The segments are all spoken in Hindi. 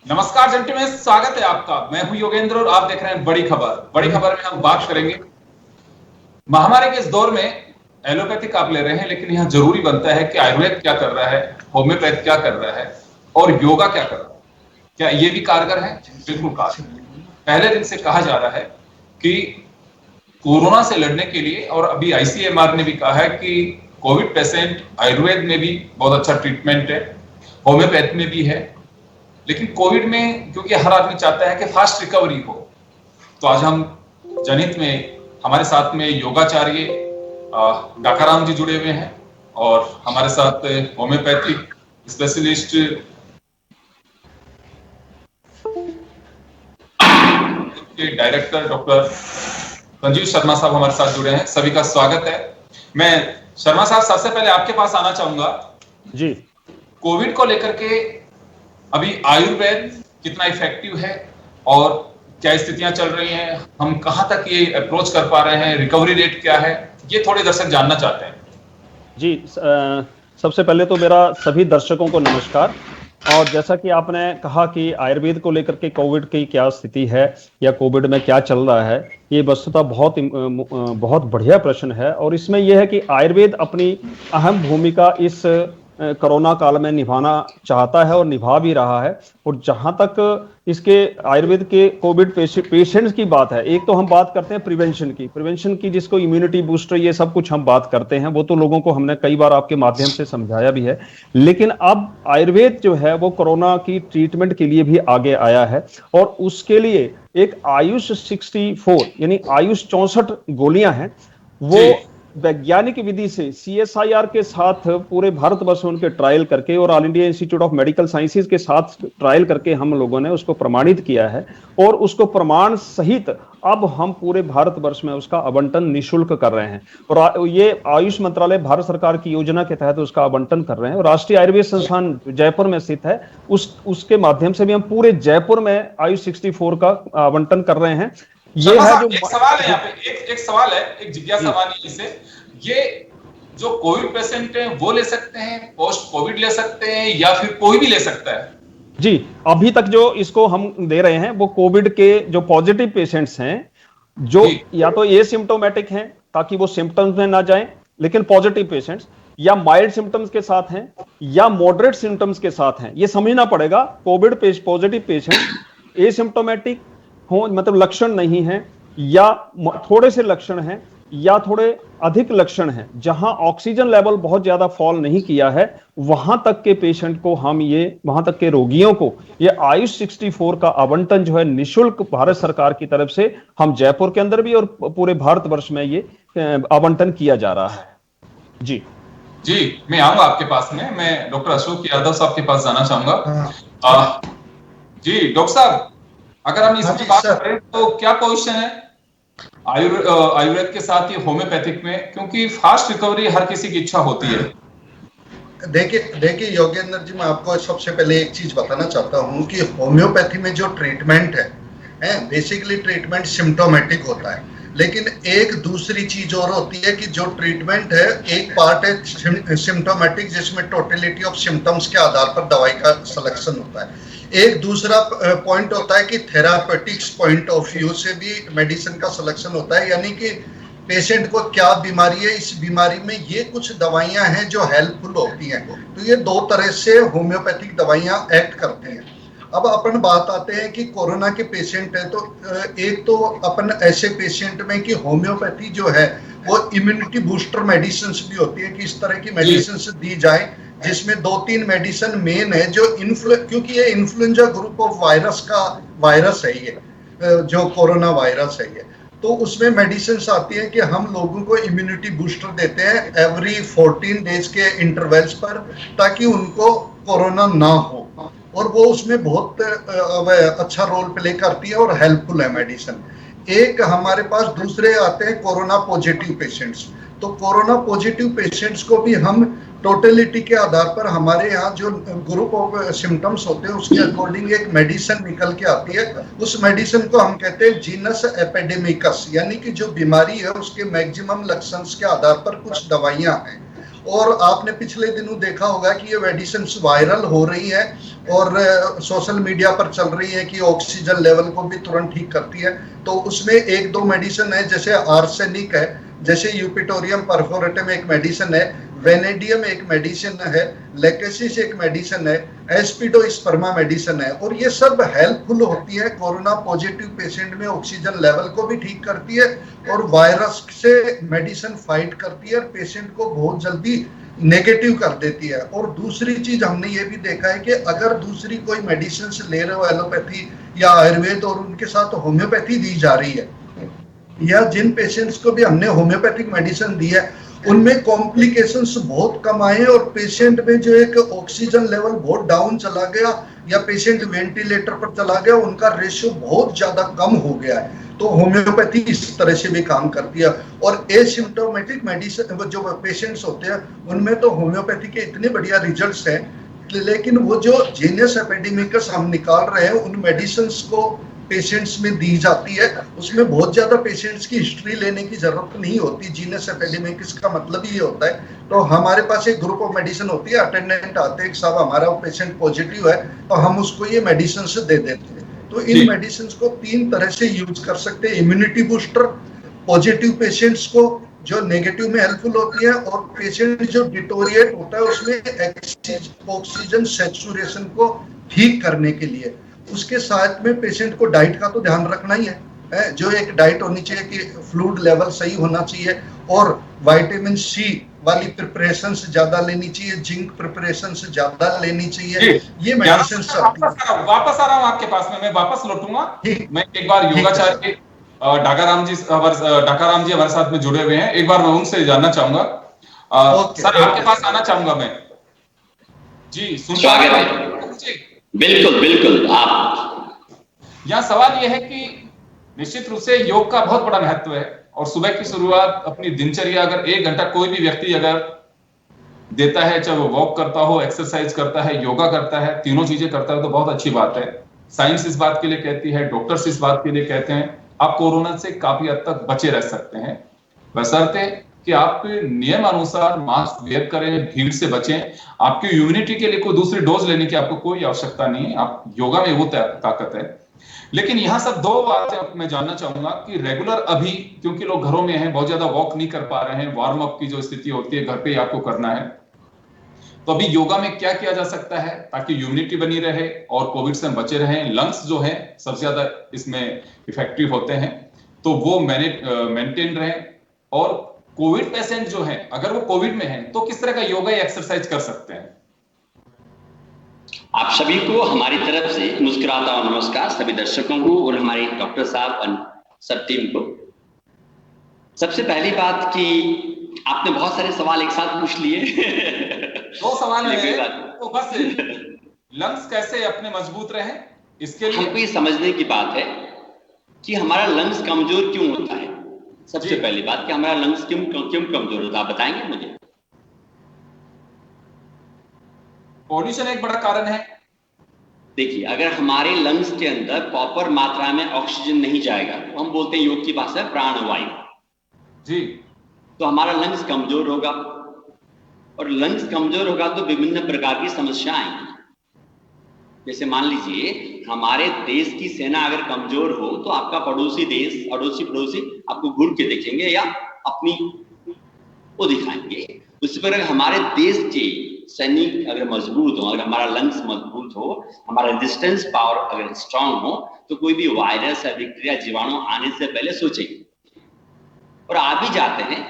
नमस्कार जेंटलमैन, स्वागत है आपका। मैं हूं योगेंद्र और आप देख रहे हैं बड़ी खबर। बड़ी खबर में हम बात करेंगे महामारी के इस दौर में एलोपैथिक आप ले रहे हैं, लेकिन यहां जरूरी बनता है कि आयुर्वेद क्या कर रहा है, होम्योपैथ क्या कर रहा है और योगा क्या कर रहा है। क्या ये भी कारगर है? बिल्कुल कारगर। पहले दिन से कहा जा रहा है कि कोरोना से लड़ने के लिए, और अभी आईसीएमआर ने भी कहा है कि कोविड पेशेंट आयुर्वेद में भी बहुत अच्छा ट्रीटमेंट है, होम्योपैथ में भी है। लेकिन कोविड में क्योंकि हर आदमी चाहता है कि फास्ट रिकवरी हो, तो आज हम जनहित में हमारे साथ में योगाचार्य डाकाराम जी जुड़े हुए हैं और हमारे साथ होम्योपैथिक स्पेशलिस्ट के डायरेक्टर डॉक्टर संजीव शर्मा साहब हमारे साथ जुड़े हैं। सभी का स्वागत है। मैं शर्मा साहब सबसे पहले आपके पास आना चाहूंगा जी। कोविड को लेकर के अभी आयुर्वेद कितना इफेक्टिव है और क्या स्थितियां चल रही हैं, हम कहां तक ये अप्रोच कर पा रहे हैं, रिकवरी रेट क्या है, ये थोड़े दर्शक जानना चाहते हैं। जी, सबसे पहले तो मेरा सभी दर्शकों को नमस्कार। और जैसा कि आपने कहा कि आयुर्वेद को लेकर के कोविड की क्या स्थिति है या कोविड में क्या चल रहा है, ये वस्तुतः बहुत बढ़िया प्रश्न है। और इसमें यह है कि आयुर्वेद अपनी अहम भूमिका इस कोरोना काल में निभाना चाहता है और निभा भी रहा है। और जहां तक इसके आयुर्वेद के कोविड पेशेंट्स की बात है, एक तो हम बात करते हैं प्रिवेंशन की जिसको इम्यूनिटी बूस्टर ये सब कुछ हम बात करते हैं, वो तो लोगों को हमने कई बार आपके माध्यम से समझाया भी है। लेकिन अब आयुर्वेद जो है वो कोरोना की ट्रीटमेंट के लिए भी आगे आया है और उसके लिए एक आयुष 64 यानी आयुष 64 गोलियां हैं, वो वैज्ञानिक विधि से CSIR के साथ पूरे भारतवर्ष में उनके ट्रायल करके और all India institute of medical sciences के साथ ट्रायल करके हम लोगों ने उसको प्रमाणित किया है। और उसको प्रमाण सहित अब हम पूरे भारतवर्ष में उसका आवंटन निःशुल्क कर रहे हैं। और ये आयुष मंत्रालय भारत सरकार की योजना के तहत उसका आवंटन कर रहे हैं। और राष्ट्रीय आयुर्वेद संस्थान जयपुर में स्थित है, उसके माध्यम से भी हम पूरे जयपुर में आयुष 64 का आवंटन कर रहे हैं। ये है जो एक सवाल है यहाँ पे, एक सवाल है, एक जिज्ञासा वाली से, ये जो कोविड पेशेंट हैं वो ले सकते हैं, पोस्ट कोविड ले सकते हैं या फिर कोई भी ले सकता है? जी, अभी तक जो इसको हम दे रहे हैं वो कोविड के जो पॉजिटिव पेशेंट्स हैं, जो या तो एसिम्प्टोमेटिक हैं ताकि वो सिम्टम्स में ना जाएं, लेकिन पॉजिटिव पेशेंट्स या माइल्ड सिम्टम्स के साथ हैं या मॉडरेट सिम्टम्स के साथ हैं। ये समझना पड़ेगा, कोविड पॉजिटिव पेशेंट एसिम्प्टोमेटिक हो, मतलब लक्षण नहीं है या थोड़े से लक्षण हैं या थोड़े अधिक लक्षण हैं, जहां ऑक्सीजन लेवल बहुत ज्यादा फॉल नहीं किया है, वहां तक के पेशेंट को वहां तक के रोगियों को ये आयुष 64 का आवंटन जो है निःशुल्क भारत सरकार की तरफ से हम जयपुर के अंदर भी और पूरे भारतवर्ष में ये आवंटन किया जा रहा है। जी मैं आऊंगा आपके पास में। मैं डॉक्टर अशोक यादव साहब के पास जाना चाहूंगा। जी डॉक्टर साहब, अगर हम इसकी बात करें तो क्या पोजीशन है आयुर्वेद के साथ ये होम्योपैथिक में, क्योंकि फास्ट रिकवरी हर किसी की इच्छा होती है। देखिए योगेंद्र जी, मैं आपको सबसे पहले एक चीज बताना चाहता हूँ कि होम्योपैथी में जो ट्रीटमेंट है बेसिकली ट्रीटमेंट सिम्टोमेटिक होता है, लेकिन एक दूसरी चीज और होती है कि जो ट्रीटमेंट है, एक पार्ट है सिम्टोमेटिक जिसमें टोटलिटी ऑफ सिम्टम्स के आधार पर दवाई का सिलेक्शन होता है। एक दूसरा पॉइंट होता है कि थेरापेटिक्स पॉइंट ऑफ व्यू से भी मेडिसिन का सिलेक्शन होता है, यानी कि पेशेंट को क्या बीमारी है, इस बीमारी में ये कुछ दवाइयां हैं जो हेल्पफुल होती हैं। तो ये दो तरह से होम्योपैथिक दवाइयां एक्ट करती हैं। अब अपन बात आते हैं कि कोरोना के पेशेंट है, तो एक तो अपन ऐसे पेशेंट में कि होम्योपैथी जो है वो इम्यूनिटी बूस्टर मेडिसिन भी होती है कि इस तरह की मेडिसिन दी जाए जिसमें 2-3 मेडिसिन मेन है जो क्योंकि ये इन्फ्लुएंजा ग्रुप ऑफ वायरस है, ये जो कोरोना वायरस है ये, तो उसमें मेडिसिन आती है कि हम लोगों को इम्यूनिटी बूस्टर देते हैं एवरी 14 डेज के इंटरवल्स पर, ताकि उनको कोरोना ना हो, और वो उसमें बहुत अच्छा रोल प्ले करती है और हेल्पफुल है मेडिसिन। एक हमारे पास दूसरे आते हैं कोरोना पॉजिटिव पेशेंट्स। तो कोरोना पॉजिटिव पेशेंट्स को भी हम टोटलिटी के आधार पर हमारे यहाँ जो ग्रुप ऑफ सिम्टम्स होते हैं उसके अकॉर्डिंग एक मेडिसिन निकल के आती है। उस मेडिसिन को हम कहते हैं जीनस एपिडेमिकस, यानी कि जो बीमारी है उसके मैक्सिमम लक्षण के आधार पर कुछ दवाइयाँ हैं, और आपने पिछले दिनों देखा होगा कि ये मेडिसिन वायरल हो रही है और सोशल मीडिया पर चल रही है कि ऑक्सीजन लेवल को भी तुरंत ठीक करती है। तो उसमें एक दो मेडिसिन है, जैसे आर्सेनिक है, जैसे यूपिटोरियम परफोरेटम एक मेडिसिन है, वेनेडियम एक मेडिसिन है, लेकेसिस एक मेडिसिन है, एस्पिडोस्पर्मा मेडिसिन है, और ये सब हेल्पफुल होती है। कोरोना पॉजिटिव पेशेंट में ऑक्सीजन लेवल को भी ठीक करती है और वायरस से मेडिसिन फाइट करती है और पेशेंट को बहुत जल्दी नेगेटिव कर देती है। और दूसरी चीज हमने ये भी देखा है कि अगर दूसरी कोई मेडिसिन ले रहे हो एलोपैथी या आयुर्वेद और उनके साथ होम्योपैथी दी जा रही है, या जिन पेशेंट्स को भी हमने होम्योपैथिक मेडिसिन दी है उनमें कॉम्प्लिकेशंस बहुत कम आए और पेशेंट में जो एक ऑक्सीजन लेवल बहुत डाउन चला गया या पेशेंट वेंटिलेटर पर चला गया, उनका रेशियो बहुत ज्यादा कम हो गया है। तो होम्योपैथी इस तरह से भी काम करती है। और एसिम्प्टोमेटिक मेडिसिन जो पेशेंट्स होते हैं उनमें तो होम्योपैथी के इतने बढ़िया रिजल्ट्स हैं, लेकिन वो जो जीनस एपिडेमिकस हम निकाल रहे हैं उन मेडिसिन को पेशेंट्स में दी जाती है, उसमें बहुत ज्यादा पेशेंट्स की हिस्ट्री लेने की जरूरत नहीं होती। जीनस एपिडेमिकस का मतलब ही होता है, तो हमारे पास एक ग्रुप ऑफ मेडिसिन होती है, अटेंडेंट आते हैं, साहब हमारा पेशेंट पॉजिटिव है, तो हम उसको ये मेडिसिन से दे देते हैं। तो इन मेडिसिन को 3 तरह से यूज कर सकते हैं, इम्यूनिटी बूस्टर, पॉजिटिव पेशेंट्स को जो नेगेटिव में हेल्पफुल होती है, और पेशेंट जो डिटोरिएट होता है उसमें ऑक्सीजन सैचुरेशन को ठीक करने के लिए। उसके साथ में पेशेंट को डाइट का तो ध्यान रखना ही है, जो एक डाइट होनी चाहिए कि फ्लूइड लेवल सही होना चाहिए, और विटामिन सी वाली प्रिपरेशन ज्यादा लेनी चाहिए, जिंक प्रिपरेशन ज्यादा लेनी चाहिए। ये मेडिसिन वापस आ रहा हूँ आपके पास में, मैं वापस लौटूंगा। मैं एक बार योगाचार्य ढाकाराम जी हमारे साथ में जुड़े हुए हैं, एक बार मैं उनसे जानना चाहूंगा। सर आपके पास आना चाहूंगा मैं जी। सुनता है? बिल्कुल बिल्कुल। आप यहाँ सवाल यह है कि निश्चित रूप से योग का बहुत बड़ा महत्व है, और सुबह की शुरुआत अपनी दिनचर्या अगर 1 घंटा कोई भी व्यक्ति अगर देता है, चाहे वो वॉक करता हो, एक्सरसाइज करता है, योगा करता है, तीनों चीजें करता है, तो बहुत अच्छी बात है। साइंस इस बात के लिए कहती है, डॉक्टर्स इस बात के लिए कहते हैं, आप कोरोना से काफी हद तक बचे रह सकते हैं, बशर्ते कि आप नियम अनुसार मास्क वेयर करें, भीड़ से बचें। आपकी इम्यूनिटी के लिए कोई दूसरी डोज लेने की आपको कोई आवश्यकता नहीं है, आप योगा में वो ताकत है। लेकिन यहाँ सब 2 बातें मैं जानना चाहूंगा कि रेगुलर अभी, क्योंकि लोग घरों में हैं, बहुत ज्यादा वॉक नहीं कर पा रहे हैं, वार्म अप की जो स्थिति होती है घर पे ही आपको करना है, तो अभी योगा में क्या किया जा सकता है ताकि इम्यूनिटी बनी रहे और कोविड से हम बचे रहें? लंग्स जो है सबसे ज्यादा इसमें इफेक्टिव होते हैं, तो वो मेंटेन रहे। और कोविड पेशेंट जो है, अगर वो कोविड में है, तो किस तरह का योगा या एक्सरसाइज कर सकते हैं? आप सभी को हमारी तरफ से मुस्कुराता हुआ नमस्कार, सभी दर्शकों को और हमारे डॉक्टर साहब और सब टीम को। सबसे पहली बात कि आपने बहुत सारे सवाल एक साथ पूछ लिए। 2 सवाल है, तो बस लंग्स कैसे अपने मजबूत रहे, इसके लिए हमको ये समझने की बात है कि हमारा लंग्स कमजोर क्यों होता है। सबसे पहली बात कि हमारा लंग्स क्यों कमजोर होता है, आप बताएंगे मुझे? पॉल्यूशन एक बड़ा कारण है। देखिए, अगर हमारे लंग्स के अंदर प्रॉपर मात्रा में ऑक्सीजन नहीं जाएगा, तो हम बोलते हैं योग की भाषा प्राणवायु जी, तो हमारा लंग्स कमजोर होगा, और लंग्स कमजोर होगा तो विभिन्न प्रकार की समस्या आएंगी। जैसे मान लीजिए हमारे देश की सेना अगर कमजोर हो तो आपका पड़ोसी देश, पड़ोसी आपको घूर के देखेंगे या अपनी वो दिखाएंगे। उसी प्रकार हमारे देश के सैनिक अगर मजबूत हो, अगर हमारा लंग्स मजबूत हो, हमारा रेजिस्टेंस पावर अगर स्ट्रांग हो, तो कोई भी वायरस या बैक्टीरिया जीवाणु आने से पहले सोचेंगे, और आ भी जाते हैं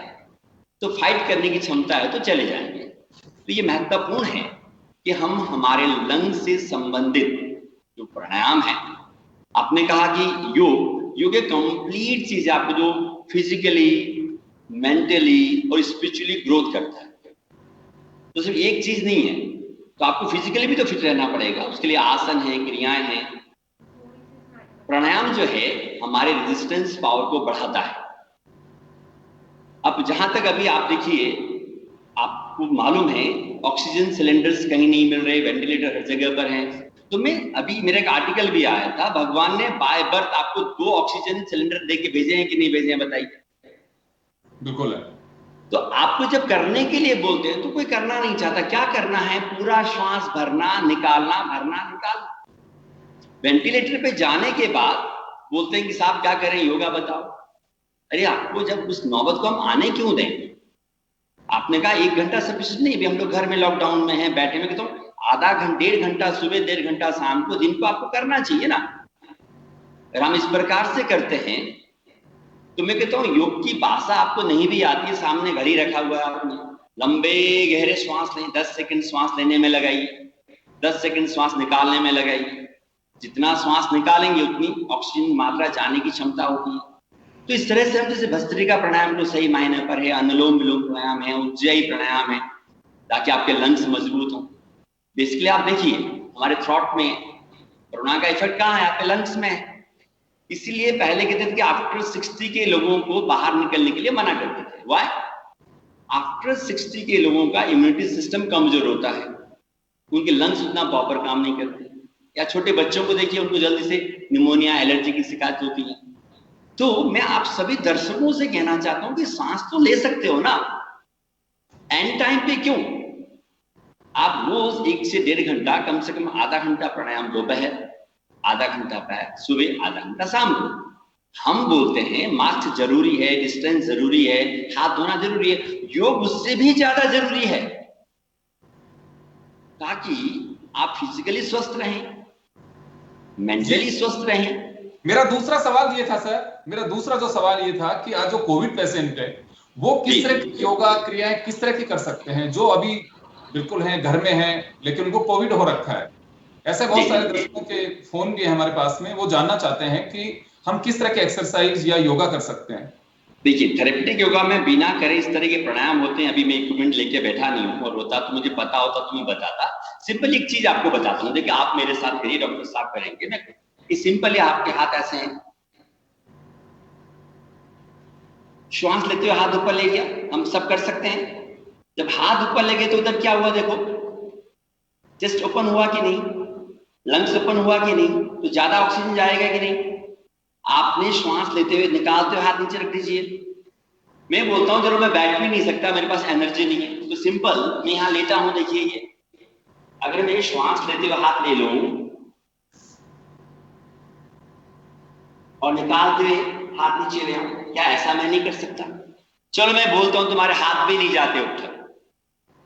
तो फाइट करने की क्षमता है तो चले जाएंगे। तो ये महत्वपूर्ण है कि हम हमारे लंग से संबंधित जो प्राणायाम है, आपने कहा कि योग एक कंप्लीट चीज है, आपको जो फिजिकली, मेंटली और स्पिरिचुअली ग्रोथ करता है। तो सिर्फ एक चीज नहीं है, तो आपको फिजिकली भी तो फिट रहना पड़ेगा, उसके लिए आसन है, क्रियाएं हैं। प्राणायाम जो है हमारे रेजिस्टेंस पावर को बढ़ाता है। अब जहां तक अभी आप देखिए, आपको मालूम है ऑक्सीजन सिलेंडर्स कहीं नहीं मिल रहे, वेंटिलेटर हर जगह पर हैं। तो मैं अभी मेरा एक आर्टिकल भी आया था, भगवान ने बाय बर्थ आपको 2 ऑक्सीजन सिलेंडर दे के भेजे हैं कि नहीं भेजे हैं, बताइए? बिल्कुल है। तो आपको जब करने के लिए बोलते हैं तो कोई करना नहीं चाहता। क्या करना है? पूरा श्वास भरना निकालना, भरना निकालना। वेंटिलेटर पे जाने के बाद बोलते हैं कि साहब क्या करें, योगा बताओ। अरे आपको जब उस नौबत को हम आने क्यों दें? आपने कहा 1 घंटा सफिशिएंट नहीं, अभी हम लोग घर में लॉकडाउन में हैं, बैठे में, तो आधा घंटा 1.5 घंटा सुबह, 1.5 घंटा शाम को, दिन को आपको करना चाहिए ना। अगर हम इस प्रकार से करते हैं तो मैं कहता हूं योग की भाषा आपको नहीं भी आती है, सामने घड़ी रखा हुआ है, आपने लंबे गहरे श्वास लें, 10 सेकंड श्वास लेने में लगाइए, 10 सेकंड श्वास निकालने में लगाइए। जितना श्वास निकालेंगे उतनी ऑक्सीजन मात्रा जाने की क्षमता होती है। तो इस तरह से हम जैसे भस्त्रिका प्राणायाम जो सही मायने पर है, अनुलोम विलोम प्राणायाम है, उज्जयी प्राणायाम है, ताकि आपके लंग्स मजबूत हों। बेसिकली आप देखिए हमारे थ्रॉट में कोरोना का इफेक्ट कहाँ है? आपके लंग्स में है। इसीलिए पहले कहते थे कि आफ्टर 60 के लोगों को बाहर निकलने के लिए मना करते थे। व्हाई? आफ्टर 60 के लोगों का इम्यूनिटी सिस्टम कमजोर होता है, उनके लंग्स उतना प्रॉपर काम नहीं करते। या छोटे बच्चों को देखिए, उनको जल्दी से निमोनिया, एलर्जी की शिकायत होती है। तो मैं आप सभी दर्शकों से कहना चाहता हूं कि सांस तो ले सकते हो ना, एंड टाइम पे क्यों? आप रोज 1 से 1.5 घंटा, कम से कम आधा घंटा प्राणायाम दोपहर, आधा घंटा सुबह, आधा घंटा शाम को। हम बोलते हैं मास्क जरूरी है, डिस्टेंस जरूरी है, हाथ धोना जरूरी है, योग उससे भी ज्यादा जरूरी है, ताकि आप फिजिकली स्वस्थ रहें, मेंटली स्वस्थ रहें। मेरा दूसरा सवाल ये था सर, मेरा दूसरा जो सवाल ये था कि आज जो कोविड पेशेंट है वो किस तरह की योगा क्रियाएं किस तरह की कर सकते हैं, जो अभी बिल्कुल हैं, घर में हैं, लेकिन उनको कोविड हो रखा है। ऐसे बहुत सारे दर्शकों के फोन भी है हमारे पास में, वो जानना चाहते हैं कि हम किस तरह के एक्सरसाइज या योगा कर सकते हैं। देखिए थेरेपेटिक योगा में बिना करे इस तरह के प्राणायाम होते हैं। अभी मैं इक्विपमेंट लेके बैठा नहीं हूं, और होता तो मुझे पता होता तो मैं बताता। सिंपल एक चीज आपको बताता हूँ, देखिए आप मेरे साथ करिए, डॉक्टर साहब करेंगे ना। सिंपल है, आपके हाथ ऐसे हैं, श्वास लेते हुए हाथ ऊपर ले लिया, हम सब कर सकते हैं। जब हाथ ऊपर ले गए तो उधर क्या हुआ देखो, चेस्ट ओपन हुआ कि नहीं, लंग्स ओपन हुआ कि नहीं, तो ज्यादा ऑक्सीजन जाएगा कि नहीं। आपने श्वास लेते हुए निकालते हुए हाथ नीचे रख दीजिए। मैं बोलता हूं चलो मैं बैठ भी नहीं सकता, मेरे पास एनर्जी नहीं है, तो सिंपल मैं यहां लेटा हूं, देखिए ये अगर मैं श्वास लेते हुए हाथ ले लूं और निकालते हुए हाथ नीचे ले आऊं, क्या ऐसा मैं नहीं कर सकता? चलो मैं बोलता हूं तुम्हारे हाथ भी नहीं जाते उठकर।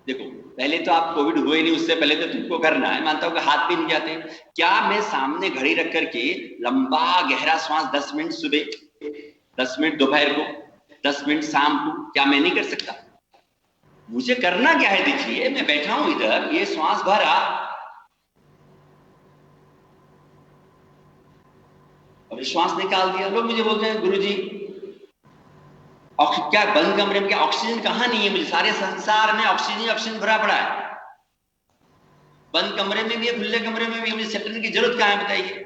देखो पहले तो आप कोविड हुए नहीं, उससे पहले तो तुमको करना है, मानता हूं कि हाथ भी नहीं जाते। क्या मैं सामने घड़ी रख करके लंबा गहरा श्वास 10 मिनट सुबह, 10 मिनट दोपहर को, 10 मिनट शाम को, क्या मैं नहीं कर सकता? मुझे करना क्या है? देखिए मैं बैठा हूं इधर, ये श्वास भरा और श्वास निकाल दिया। लोग मुझे बोलते हैं गुरुजी क्या बंद कमरे में क्या ऑक्सीजन कहां नहीं है? मुझे सारे संसार में ऑक्सीजन भरा पड़ा है, बंद कमरे में भी है, खुले कमरे में भी, मुझे सेपरेट की जरूरत कहां है बताइए?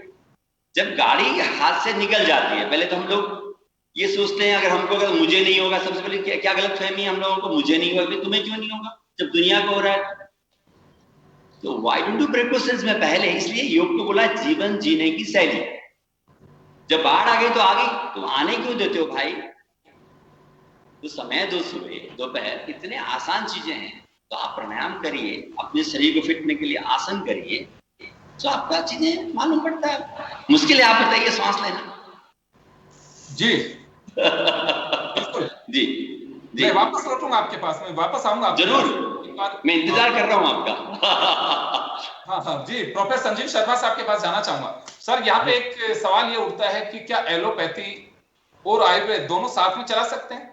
जब गाड़ी हाथ से निकल जाती है, पहले तो हम लोग ये सोचते हैं अगर हमको, अगर मुझे नहीं होगा, सबसे पहले क्या गलत फहमी है हम लोगों को, मुझे नहीं होगा, तुम्हें क्यों नहीं होगा जब दुनिया को हो रहा है? तो व्हाई डोंट डू प्रिकॉशंस में पहले, इसलिए योग को बोला जीवन जीने की शैली। जब बाढ़ आ गई तो आ गई, तो आने क्यों देते हो भाई? तो समय दो, सुबह दोपहर, इतने आसान चीजें हैं। तो आप प्राणायाम करिए, अपने शरीर को फिट करने के लिए आसन करिए, तो आपका चीजें मालूम पड़ता है। मुश्किल है आप बताइए श्वास लेना। जी बिल्कुल जी जी, मैं वापस लौटूंगा आपके पास में, वापस आऊंगा जरूर, मैं इंतजार कर रहा हूं आपका। हाँ जी, प्रोफेसर संजीव शर्मा साहब के पास जाना चाहूंगा। सर यहाँ पे एक सवाल ये उठता है कि क्या एलोपैथी और आयुर्वेद दोनों साथ में चला सकते हैं?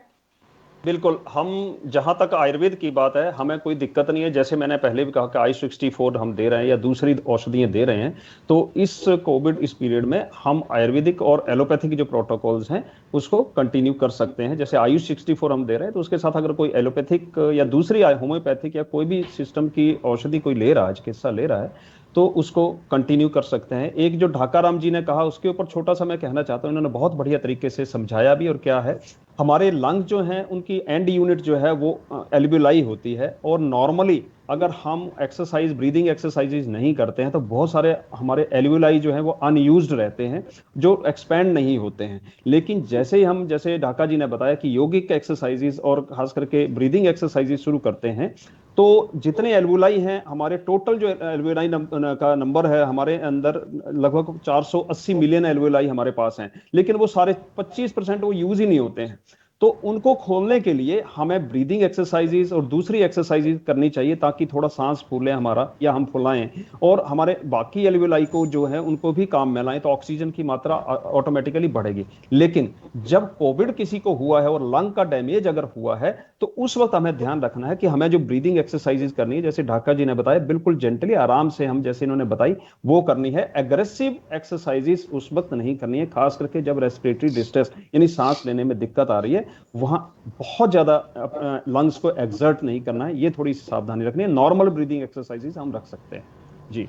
बिल्कुल, हम जहां तक आयुर्वेद की बात है, हमें कोई दिक्कत नहीं है। जैसे मैंने पहले भी कहा कि I-64 हम दे रहे हैं या दूसरी औषधियां दे रहे हैं, तो इस कोविड इस पीरियड में हम आयुर्वेदिक और एलोपैथिक जो प्रोटोकॉल्स हैं उसको कंटिन्यू कर सकते हैं। जैसे I-64 हम दे रहे हैं, तो उसके साथ अगर कोई एलोपैथिक या दूसरी होम्योपैथिक या कोई भी सिस्टम की औषधि कोई ले रहा है, चिकित्सा ले रहा है, तो उसको कंटिन्यू कर सकते हैं। एक जो ढाका राम जी ने कहा उसके ऊपर छोटा सा मैं कहना चाहता हूँ, इन्होंने बहुत बढ़िया तरीके से समझाया भी। और क्या है, हमारे लंग जो हैं उनकी एंड यूनिट जो है वो एल्वियोलाई होती है, और नॉर्मली अगर हम एक्सरसाइज, ब्रीदिंग एक्सरसाइजेज नहीं करते हैं तो बहुत सारे हमारे एल्वियोलाई जो हैं वो अनयूज्ड रहते हैं, जो एक्सपैंड नहीं होते हैं। लेकिन जैसे ही हम, जैसे ढाका जी ने बताया कि योगिक एक्सरसाइजेज और खास करके ब्रीदिंग एक्सरसाइजेज शुरू करते हैं, तो जितने एल्वुलाई हैं हमारे, टोटल जो एल्वुलाई का नंबर है हमारे अंदर, लगभग 480 मिलियन एल्वुलाई हमारे पास हैं, लेकिन वो सारे 25% वो यूज ही नहीं होते हैं। तो उनको खोलने के लिए हमें ब्रीदिंग एक्सरसाइजेज और दूसरी एक्सरसाइजेज करनी चाहिए, ताकि थोड़ा सांस फूले हमारा या हम फुलाएं, और हमारे बाकी एल्वुलाई को जो है उनको भी काम में लाएं, तो ऑक्सीजन की मात्रा ऑटोमेटिकली बढ़ेगी। लेकिन जब कोविड किसी को हुआ है और लंग का डैमेज अगर हुआ है, तो उस वक्त हमें ध्यान रखना है कि हमें जो ब्रीदिंग एक्सरसाइजेज करनी है, जैसे ढाका जी ने बताया, बिल्कुल जेंटली, आराम से हम, जैसे इन्होंने बताई, वो करनी है। एग्रेसिव एक्सरसाइजेज उस वक्त नहीं करनी है, खास करके जब रेस्पिरेटरी डिस्ट्रेस यानी सांस लेने में दिक्कत आ रही है, वहां बहुत ज्यादा लंग्स को एक्सर्ट नहीं करना है, ये थोड़ी सी सावधानी रखनी है। नॉर्मल ब्रीदिंग एक्सरसाइजेज हम रख सकते हैं। जी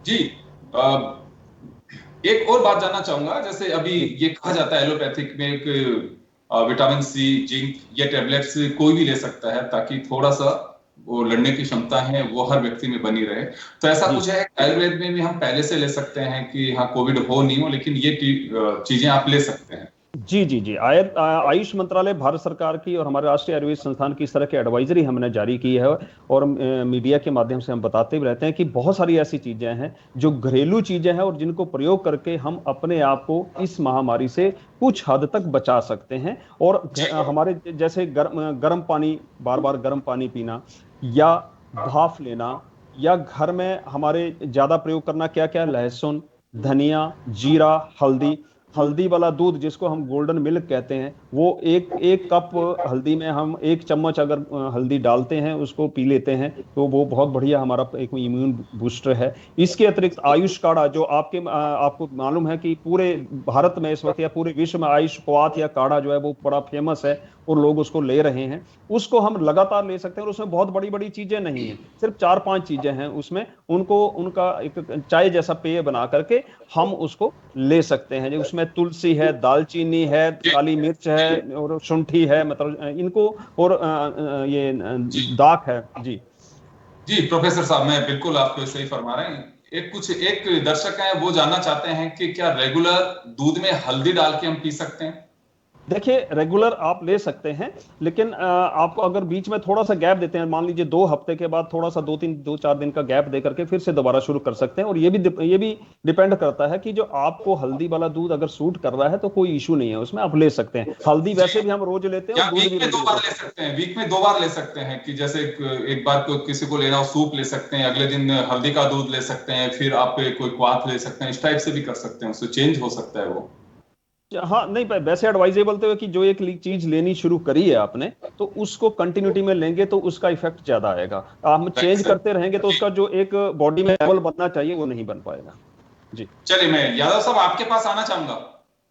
जी। एक और बात जानना चाहूंगा, जैसे अभी ये कहा जाता है एलोपैथिक में एक विटामिन सी, जिंक, ये टैबलेट्स कोई भी ले सकता है ताकि थोड़ा सा वो लड़ने की क्षमता है वो हर व्यक्ति में बनी रहे। तो ऐसा कुछ है आयुर्वेद में भी हम पहले से ले सकते हैं कि हाँ कोविड हो नहीं हो, लेकिन ये चीजें आप ले सकते हैं? जी जी जी, आयुष मंत्रालय भारत सरकार की और हमारे राष्ट्रीय आयुर्वेद संस्थान की इस तरह की एडवाइजरी हमने जारी की है, और मीडिया के माध्यम से हम बताते भी रहते हैं कि बहुत सारी ऐसी चीजें हैं जो घरेलू चीजें हैं और जिनको प्रयोग करके हम अपने आप को इस महामारी से कुछ हद तक बचा सकते हैं। और हमारे जैसे गर्म पानी, बार बार गर्म पानी पीना, या भाप लेना, या घर में हमारे ज्यादा प्रयोग करना क्या क्या, लहसुन, धनिया, जीरा, हल्दी, हल्दी वाला दूध जिसको हम गोल्डन मिल्क कहते हैं, वो एक कप हल्दी में हम 1 चम्मच अगर हल्दी डालते हैं, उसको पी लेते हैं, तो वो बहुत बढ़िया हमारा एक इम्यून बूस्टर है। इसके अतिरिक्त आयुष काढ़ा, जो आपको मालूम है कि पूरे भारत में इस वक्त या पूरे विश्व में आयुष क्वाथ या काढ़ा जो है वो बड़ा फेमस है और लोग उसको ले रहे हैं, उसको हम लगातार ले सकते हैं। और उसमें बहुत बड़ी बड़ी चीजें नहीं है, सिर्फ 4-5 चीजें हैं उसमें, उनका एक चाय जैसा पेय बना करके हम उसको ले सकते हैं। उसमें तुलसी है, दालचीनी है, काली मिर्च है और शुंठी है, मतलब इनको, और ये दाख है। जी जी प्रोफेसर साहब, मैं बिल्कुल आपको सही फरमा रहे हैं। एक दर्शक है, वो जानना चाहते हैं कि क्या रेगुलर दूध में हल्दी डाल के हम पी सकते हैं? देखिए, रेगुलर आप ले सकते हैं, लेकिन आपको अगर बीच में थोड़ा सा गैप देते हैं, मान लीजिए 2 हफ्ते के बाद थोड़ा सा 2-4 दिन का गैप दे करके फिर से दोबारा शुरू कर सकते हैं। और ये भी डिपेंड करता है कि जो आपको हल्दी वाला दूध अगर सूट कर रहा है तो कोई इशू नहीं है, उसमें आप ले सकते हैं। हल्दी वैसे भी हम रोज लेते हैं, और दूध भी वीक में 2 बार ले सकते हैं, वीक में 2 बार ले सकते हैं कि जैसे एक बार को किसी को लेना हो सूप ले सकते हैं, अगले दिन हल्दी का दूध ले सकते हैं, फिर आप कोई क्वाथ ले सकते हैं, इस टाइप से भी कर सकते हैं, उससे चेंज हो सकता है वो। हाँ, नहीं, वैसे एडवाइजेबल तो है कि जो एक चीज लेनी शुरू करी है आपने, तो उसको कंटिन्यूटी में लेंगे तो उसका इफेक्ट ज्यादा आएगा। हम चेंज करते रहेंगे तो उसका जो एक बॉडी में लेवल बनना चाहिए वो नहीं बन पाएगा। जी चलिए, मैं यादव साहब आपके पास आना चाहूंगा।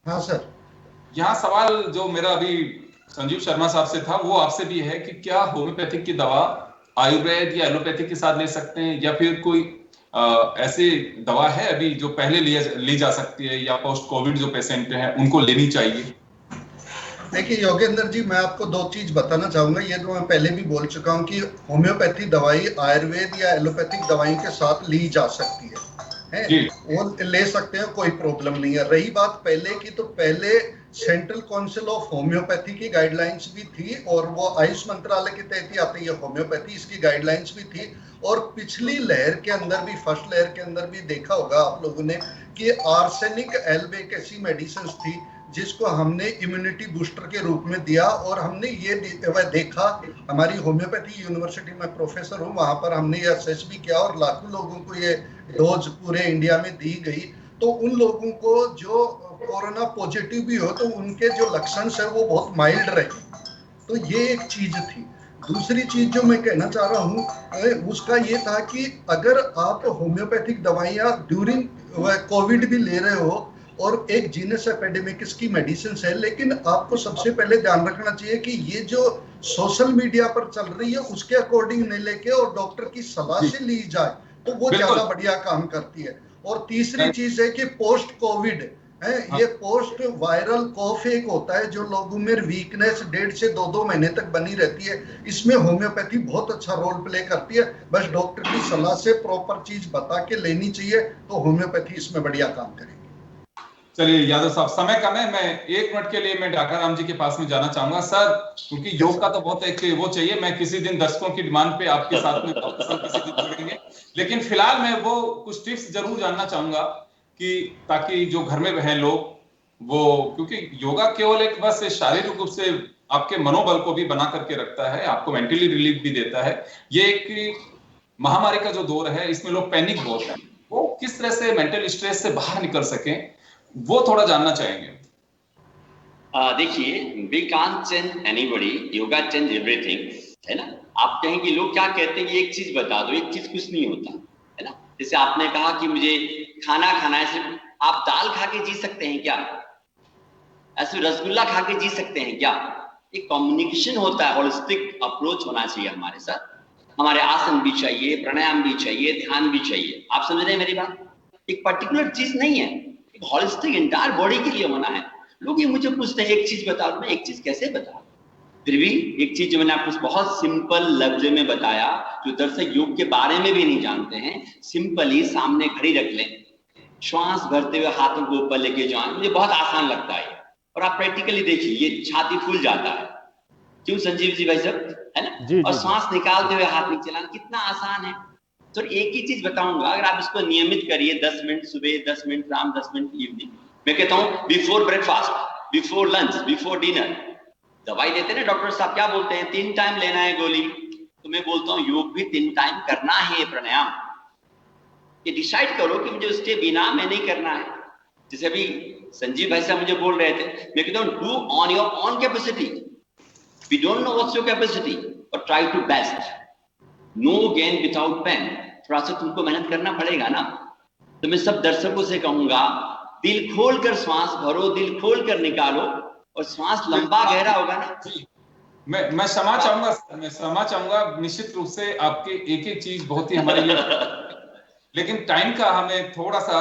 हाँ सर। यहाँ सवाल जो मेरा अभी संजीव शर्मा साहब से था, वो आपसे भी है कि क्या होम्योपैथिक की दवा आयुर्वेद या एलोपैथिक के साथ ले सकते हैं, या फिर कोई ऐसी दवा है अभी जो पहले ली जा सकती है, या पोस्ट कोविड जो पेशेंट हैं उनको लेनी चाहिए? देखिए योगेंद्र जी, मैं आपको 2 चीज बताना चाहूंगा। ये तो मैं पहले भी बोल चुका हूँ कि होम्योपैथी दवाई आयुर्वेद या एलोपैथिक दवाई के साथ ली जा सकती है, वो ले सकते हैं, कोई प्रॉब्लम नहीं है। रही बात पहले की, तो पहले सेंट्रल काउंसिल ऑफ होम्योपैथी की गाइडलाइंस भी थी, और वो आयुष मंत्रालय के तहत ही आती है होम्योपैथी, इसकी गाइडलाइंस भी थी। और पिछली लहर के अंदर भी, फर्स्ट लहर के अंदर भी देखा होगा आप लोगों ने कि आर्सेनिक एल्ब एक ऐसी मेडिसिन थी जिसको हमने इम्यूनिटी बूस्टर के रूप में दिया। और हमने ये देखा, हमारी होम्योपैथी यूनिवर्सिटी में प्रोफेसर हूँ, वहां पर हमने ये असेस भी किया और लाखों लोगों को ये डोज पूरे इंडिया में दी गई। तो उन लोगों को जो कोरोना पॉजिटिव भी हो तो उनके जो लक्षण है वो बहुत माइल्ड रहे। तो ये एक चीज थी। दूसरी चीज जो मैं कहना चाह रहा हूँ उसका ये था कि अगर आप होम्योपैथिक दवाइयाँ ड्यूरिंग कोविड भी ले रहे हो, और एक जीनस एपिडेमिक्स की मेडिसिन है, लेकिन आपको सबसे पहले ध्यान रखना चाहिए कि ये जो सोशल मीडिया पर चल रही है उसके अकॉर्डिंग नहीं लेके और डॉक्टर की सलाह से ली जाए, तो वो ज्यादा बढ़िया काम करती है। और तीसरी चीज है कि पोस्ट कोविड है, ये पोस्ट वायरल कॉफ एक होता है जो लोगों में वीकनेस 1.5 से 2 महीने तक बनी रहती है, इसमें होम्योपैथी बहुत अच्छा रोल प्ले करती है। बस डॉक्टर की सलाह से प्रॉपर चीज बता के लेनी चाहिए, तो होम्योपैथी इसमें बढ़िया काम करेगी। चलिए यादव साहब, समय कम है, मैं 1 मिनट के लिए मैं डाका राम जी के पास में जाना चाहूंगा सर, क्योंकि योग का तो बहुत एक वो चाहिए। मैं किसी दिन दर्शकों की डिमांड पे आपके साथ में किसी दिन जुड़ेंगे, लेकिन फिलहाल मैं वो कुछ टिप्स जरूर जानना चाहूंगा कि ताकि जो घर में हैं लोग वो, क्योंकि योगा केवल एक बस शारीरिक रूप से आपके मनोबल को भी बना करके रखता है, आपको मेंटली रिलीफ भी देता है। ये एक महामारी का जो दौर है इसमें लोग पैनिक बहुत है, वो किस तरह से मेंटल स्ट्रेस से बाहर निकल सके वो थोड़ा जानना चाहेंगे। देखिए, we can't change anybody, yoga change everything, है ना। आप कहेंगे लोग क्या कहते हैं, एक चीज बता दो, एक चीज कुछ नहीं होता, है ना। जैसे आपने कहा कि मुझे खाना खाना है, सिर्फ आप दाल खा के जी सकते हैं क्या? ऐसे रसगुल्ला खा के जी सकते हैं क्या? एक कम्युनिकेशन होता है, होलिस्टिक अप्रोच होना चाहिए हमारे साथ। हमारे आसन भी चाहिए, प्राणायाम भी चाहिए, ध्यान भी चाहिए। आप समझ रहे हैं मेरी बात? एक पर्टिकुलर चीज नहीं है, एक होलिस्टिक एंटायर बॉडी के लिए होना है। लोग ये मुझे पूछते हैं एक चीज बता दो, मैं एक चीज कैसे बताऊं? फिर भी एक चीज जो मैंने आपको बहुत सिंपल लफ्ज में बताया, जो दर्शक योग के बारे में भी नहीं जानते हैं, सिंपली सामने घड़ी रख लें, श्वास भरते हुए हाथों को ऊपर लेके जाएं। मुझे बहुत आसान लगता है और आप प्रैक्टिकली देखिए, ये छाती फूल जाता है, क्यों संजीव जी भाई साहब, है ना। जी, और जी, श्वास निकालते हुए हाथ नीचे लाना कितना आसान है। तो एक ही चीज बताऊंगा, अगर आप इसको नियमित करिए, 10 मिनट सुबह, 10 मिनट शाम, 10 मिनट इवनिंग। मैं कहता हूं before breakfast, before lunch, before dinner. दवाई देते हैं ना डॉक्टर साहब, क्या बोलते हैं? 3 टाइम लेना है गोली। तो मैं बोलता हूँ योग भी 3 टाइम करना है, प्राणायाम। ये डिसाइड करो कि मुझे उसके बिना मैं नहीं करना है। जैसे अभी संजीव भाई साहब मुझे बोल रहे थे, मैं कहता हूँ do on your own capacity. We don't know what's your capacity, but try to best. No gain without pain. थोड़ा सा तुमको मेहनत करना पड़ेगा ना। तो मैं सब दर्शकों से कहूंगा, दिल खोल कर श्वास भरो, दिल खोल कर निकालो, और श्वास लंबा गहरा होगा ना। मैं क्षमा चाहूंगा निश्चित रूप से, आपके एक एक चीज बहुत ही हमारे लिए लेकिन टाइम का हमें थोड़ा सा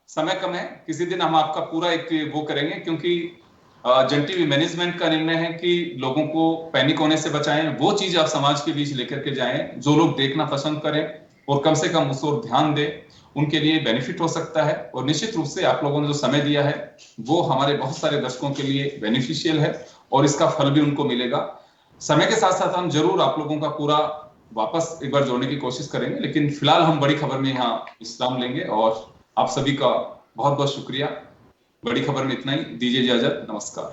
समय कम है। किसी दिन हम आपका पूरा एक वो करेंगे, क्योंकि जन टीवी मैनेजमेंट का निर्णय है कि लोगों को पैनिक होने से बचाएं, वो चीज आप समाज के बीच लेकर के जाएं जो लोग देखना पसंद करें और कम से कम उस ओर ध्यान दें, उनके लिए बेनिफिट हो सकता है। और निश्चित रूप से आप लोगों ने जो समय दिया है वो हमारे बहुत सारे दर्शकों के लिए बेनिफिशियल है और इसका फल भी उनको मिलेगा। समय के साथ साथ हम जरूर आप लोगों का पूरा वापस एक बार जोड़ने की कोशिश करेंगे, लेकिन फिलहाल हम बड़ी खबर में यहाँ विश्राम लेंगे और आप सभी का बहुत बहुत शुक्रिया। बड़ी खबर में इतना ही, दीजिए इजाजत, नमस्कार।